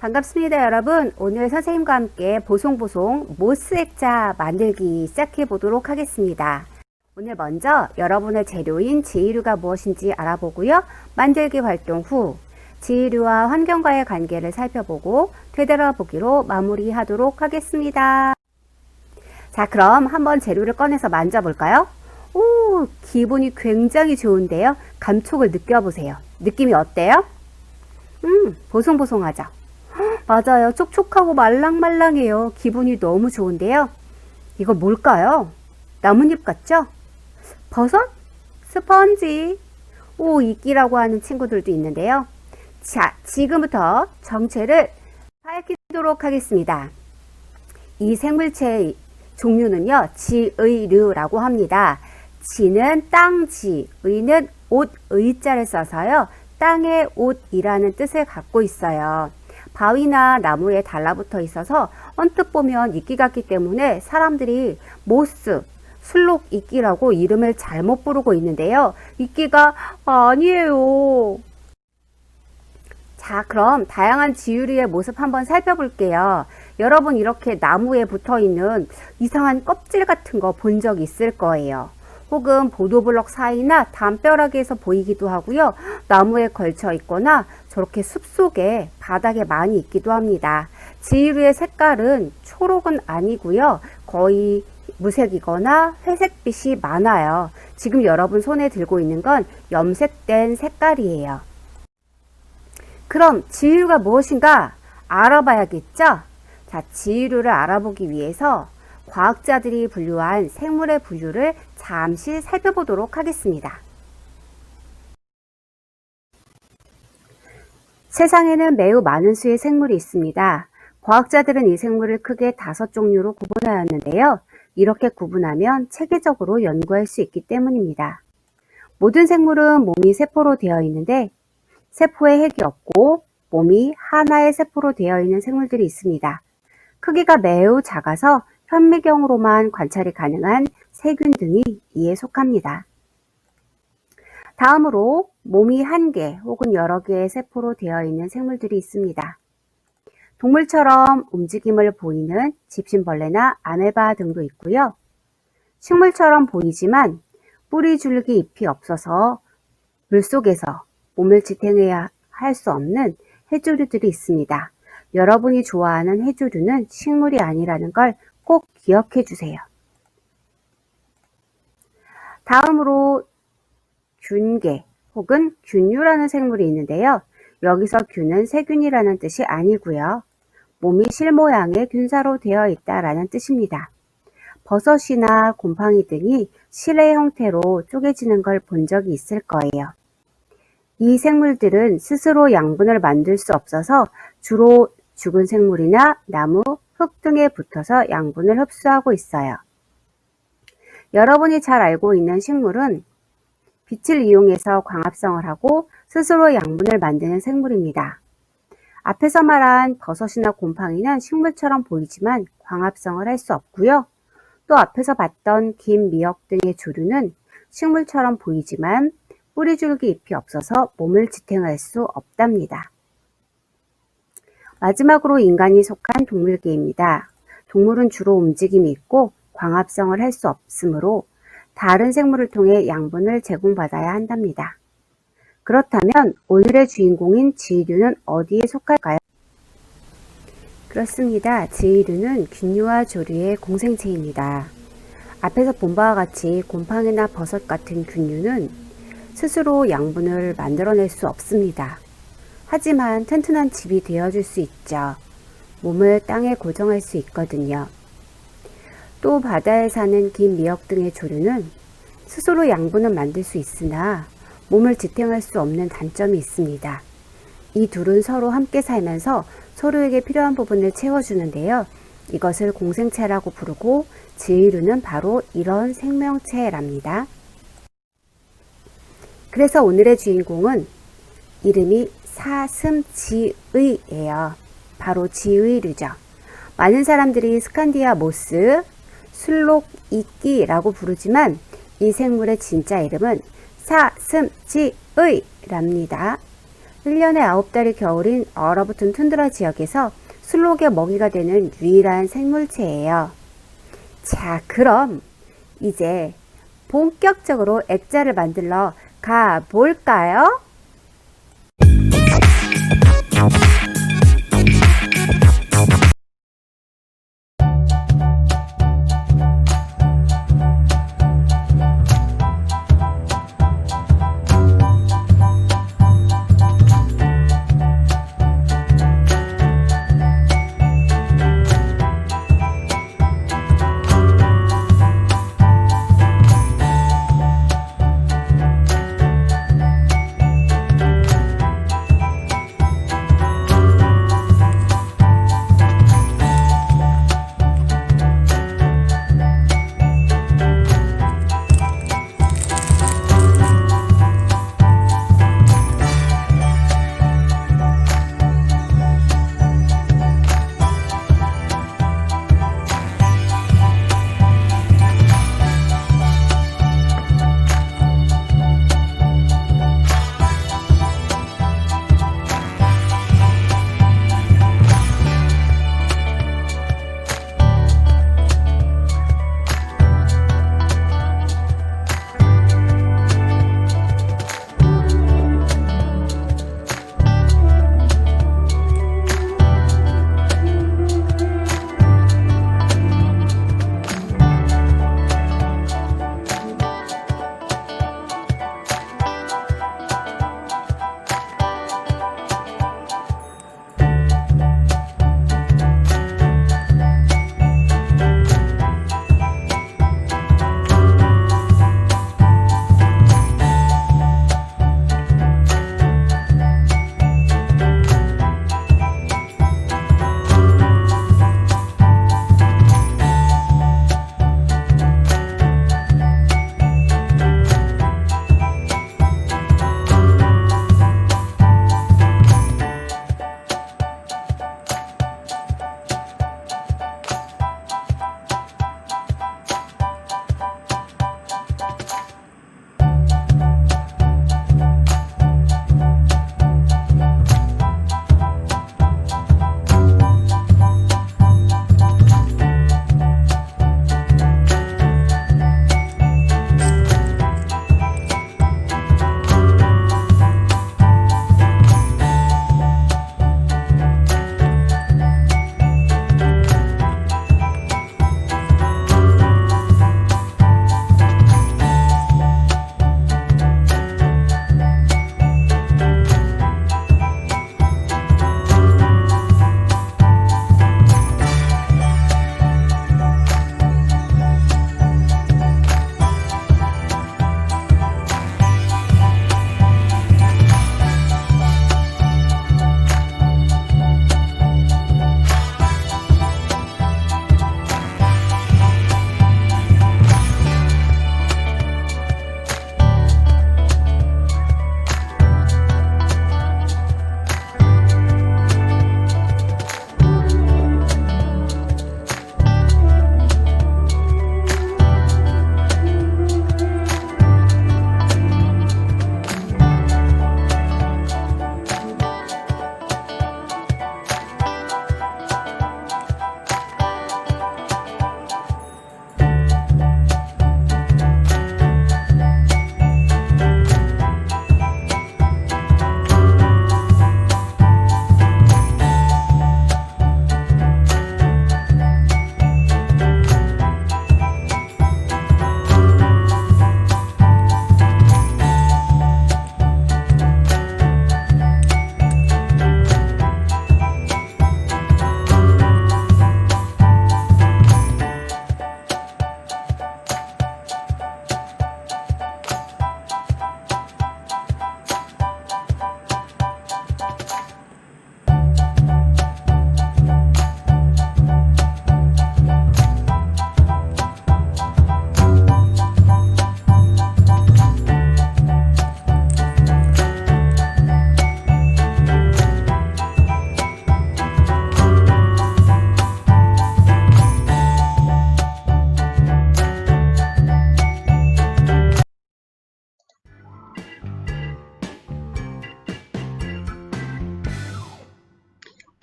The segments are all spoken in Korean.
반갑습니다, 여러분. 오늘 선생님과 함께 보송보송 모스 액자 만들기 시작해 보도록 하겠습니다. 오늘 먼저 여러분의 재료인 지휘류가 무엇인지 알아보고요. 만들기 활동 후 지휘류와 환경과의 관계를 살펴보고 되돌아보기로 마무리하도록 하겠습니다. 자, 그럼 한번 재료를 꺼내서 만져볼까요? 오, 기분이 굉장히 좋은데요. 감촉을 느껴보세요. 느낌이 어때요? 보송보송하죠? 맞아요. 촉촉하고 말랑말랑해요. 기분이 너무 좋은데요. 이거 뭘까요? 나뭇잎 같죠? 버섯? 스펀지? 오, 이끼라고 하는 친구들도 있는데요. 자, 지금부터 정체를 밝히도록 하겠습니다. 이 생물체의 종류는요, 지의류라고 합니다. 지는 땅지, 의는 옷, 의자를 써서요, 땅의 옷이라는 뜻을 갖고 있어요. 바위나 나무에 달라붙어 있어서 언뜻 보면 이끼 같기 때문에 사람들이 모스, 술록 이끼라고 이름을 잘못 부르고 있는데요. 이끼가 아니에요. 자, 그럼 다양한 지유류의 모습 한번 살펴볼게요. 여러분, 이렇게 나무에 붙어 있는 이상한 껍질 같은 거 본 적 있을 거예요. 혹은 보도블럭 사이나 담벼락에서 보이기도 하고요. 나무에 걸쳐 있거나 저렇게 숲속에 바닥에 많이 있기도 합니다. 지유류의 색깔은 초록은 아니고요. 거의 무색이거나 회색빛이 많아요. 지금 여러분 손에 들고 있는 건 염색된 색깔이에요. 그럼 지유류가 무엇인가 알아봐야겠죠? 자, 지유류를 알아보기 위해서 과학자들이 분류한 생물의 분류를 잠시 살펴보도록 하겠습니다. 세상에는 매우 많은 수의 생물이 있습니다. 과학자들은 이 생물을 크게 5종류로 구분하였는데요. 이렇게 구분하면 체계적으로 연구할 수 있기 때문입니다. 모든 생물은 몸이 세포로 되어 있는데 세포에 핵이 없고 몸이 하나의 세포로 되어 있는 생물들이 있습니다. 크기가 매우 작아서 현미경으로만 관찰이 가능한 세균 등이 이에 속합니다. 다음으로 몸이 한 개 혹은 여러 개의 세포로 되어 있는 생물들이 있습니다. 동물처럼 움직임을 보이는 집신벌레나 아메바 등도 있고요. 식물처럼 보이지만 뿌리, 줄기, 잎이 없어서 물속에서 몸을 지탱해야 할 수 없는 해조류들이 있습니다. 여러분이 좋아하는 해조류는 식물이 아니라는 걸 꼭 기억해 주세요. 다음으로 균계 혹은 균류라는 생물이 있는데요. 여기서 균은 세균이라는 뜻이 아니고요. 몸이 실 모양의 균사로 되어 있다라는 뜻입니다. 버섯이나 곰팡이 등이 실의 형태로 쪼개지는 걸 본 적이 있을 거예요. 이 생물들은 스스로 양분을 만들 수 없어서 주로 죽은 생물이나 나무, 흙 등에 붙어서 양분을 흡수하고 있어요. 여러분이 잘 알고 있는 식물은 빛을 이용해서 광합성을 하고 스스로 양분을 만드는 생물입니다. 앞에서 말한 버섯이나 곰팡이는 식물처럼 보이지만 광합성을 할 수 없고요. 또 앞에서 봤던 긴 미역 등의 조류는 식물처럼 보이지만 뿌리, 줄기, 잎이 없어서 몸을 지탱할 수 없답니다. 마지막으로 인간이 속한 동물계입니다. 동물은 주로 움직임이 있고 광합성을 할 수 없으므로 다른 생물을 통해 양분을 제공받아야 한답니다. 그렇다면 오늘의 주인공인 지휘류는 어디에 속할까요? 그렇습니다. 지휘류는 균류와 조류의 공생체입니다. 앞에서 본 바와 같이 곰팡이나 버섯 같은 균류는 스스로 양분을 만들어낼 수 없습니다. 하지만 튼튼한 집이 되어줄 수 있죠. 몸을 땅에 고정할 수 있거든요. 또 바다에 사는 긴 미역 등의 조류는 스스로 양분을 만들 수 있으나 몸을 지탱할 수 없는 단점이 있습니다. 이 둘은 서로 함께 살면서 서로에게 필요한 부분을 채워주는데요. 이것을 공생체라고 부르고 지휘류는 바로 이런 생명체랍니다. 그래서 오늘의 주인공은 이름이 사슴지의예요. 바로 지의류죠. 많은 사람들이 스칸디아 모스, 술록 이끼라고 부르지만 이 생물의 진짜 이름은 사슴지의랍니다. 1년에 9달이 겨울인 얼어붙은 툰드라 지역에서 술록의 먹이가 되는 유일한 생물체예요. 자, 그럼 이제 본격적으로 액자를 만들러 가볼까요?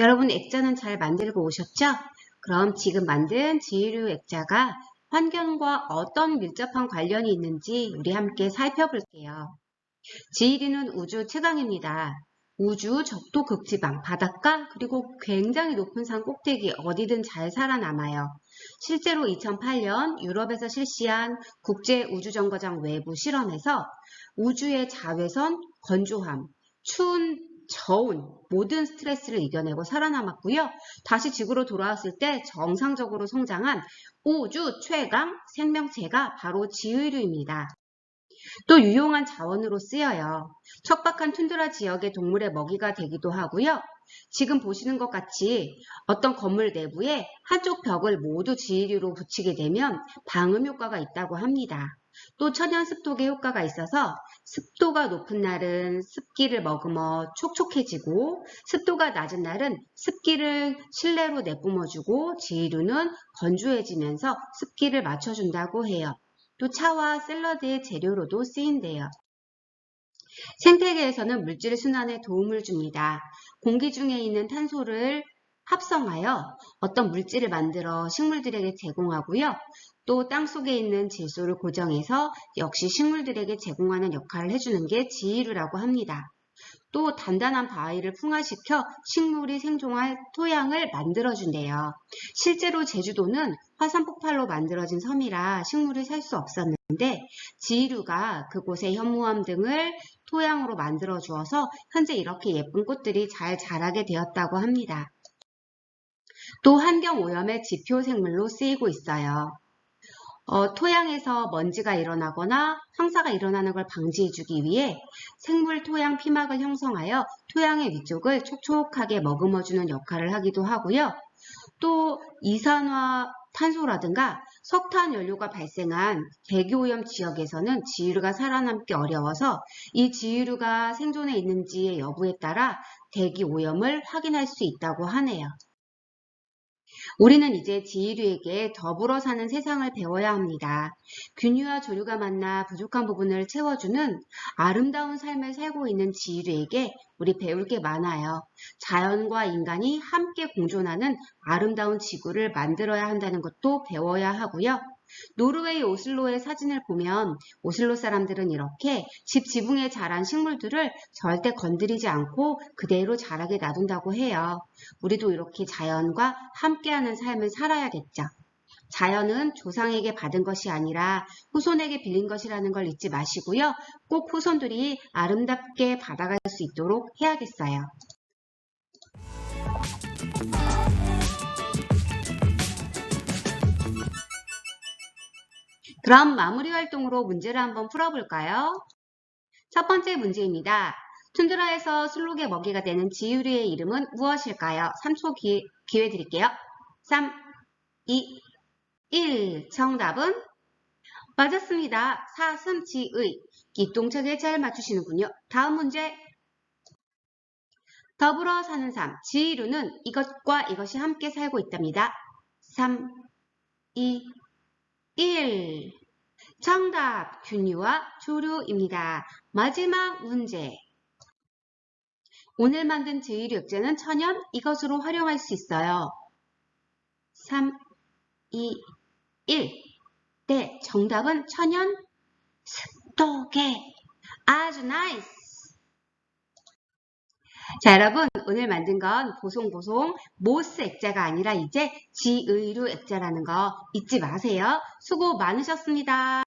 여러분 액자는 잘 만들고 오셨죠? 그럼 지금 만든 지유류 액자가 환경과 어떤 밀접한 관련이 있는지 우리 함께 살펴볼게요. 지유류는 우주 최강입니다. 우주, 적도, 극지방, 바닷가, 그리고 굉장히 높은 산 꼭대기 어디든 잘 살아남아요. 실제로 2008년 유럽에서 실시한 국제우주정거장 외부 실험에서 우주의 자외선, 건조함, 추운 저온, 모든 스트레스를 이겨내고 살아남았고요. 다시 지구로 돌아왔을 때 정상적으로 성장한 우주 최강 생명체가 바로 지유류입니다. 또 유용한 자원으로 쓰여요. 척박한 툰드라 지역의 동물의 먹이가 되기도 하고요. 지금 보시는 것 같이 어떤 건물 내부에 한쪽 벽을 모두 지유류로 붙이게 되면 방음 효과가 있다고 합니다. 또 천연 습독의 효과가 있어서 습도가 높은 날은 습기를 머금어 촉촉해지고 습도가 낮은 날은 습기를 실내로 내뿜어주고 지유류는 건조해지면서 습기를 맞춰준다고 해요. 또 차와 샐러드의 재료로도 쓰인대요. 생태계에서는 물질 순환에 도움을 줍니다. 공기 중에 있는 탄소를 합성하여 어떤 물질을 만들어 식물들에게 제공하고요. 또 땅속에 있는 질소를 고정해서 역시 식물들에게 제공하는 역할을 해주는 게 지유류라고 합니다. 또 단단한 바위를 풍화시켜 식물이 생존할 토양을 만들어준대요. 실제로 제주도는 화산 폭발로 만들어진 섬이라 식물이 살 수 없었는데 지유류가 그곳의 현무암 등을 토양으로 만들어 주어서 현재 이렇게 예쁜 꽃들이 잘 자라게 되었다고 합니다. 또 환경오염의 지표 생물로 쓰이고 있어요. 토양에서 먼지가 일어나거나 황사가 일어나는 걸 방지해주기 위해 생물 토양 피막을 형성하여 토양의 위쪽을 촉촉하게 머금어주는 역할을 하기도 하고요. 또 이산화탄소라든가 석탄 연료가 발생한 대기오염 지역에서는 지유류가 살아남기 어려워서 이 지유류가 생존해 있는지의 여부에 따라 대기오염을 확인할 수 있다고 하네요. 우리는 이제 지유류에게 더불어 사는 세상을 배워야 합니다. 균류와 조류가 만나 부족한 부분을 채워주는 아름다운 삶을 살고 있는 지유류에게 우리 배울 게 많아요. 자연과 인간이 함께 공존하는 아름다운 지구를 만들어야 한다는 것도 배워야 하고요. 노르웨이 오슬로의 사진을 보면 오슬로 사람들은 이렇게 집 지붕에 자란 식물들을 절대 건드리지 않고 그대로 자라게 놔둔다고 해요. 우리도 이렇게 자연과 함께하는 삶을 살아야겠죠. 자연은 조상에게 받은 것이 아니라 후손에게 빌린 것이라는 걸 잊지 마시고요. 꼭 후손들이 아름답게 받아갈 수 있도록 해야겠어요. 그럼 마무리 활동으로 문제를 한번 풀어볼까요? 첫 번째 문제입니다. 툰드라에서 술록의 먹이가 되는 지유류의 이름은 무엇일까요? 3초 기회 드릴게요. 3, 2, 1. 정답은? 맞았습니다. 사슴지의. 기똥차게 잘 맞추시는군요. 다음 문제. 더불어 사는 삶. 지유류는 이것과 이것이 함께 살고 있답니다. 3, 2, 1. 정답, 균류와 조류입니다. 마지막 문제. 오늘 만든 지유류 액자는 천연 이것으로 활용할 수 있어요. 3, 2, 1. 네, 정답은 천연 습도계. 아주 나이스. 자, 여러분 오늘 만든 건 보송보송 모스 액자가 아니라 이제 지의류 액자라는 거 잊지 마세요. 수고 많으셨습니다.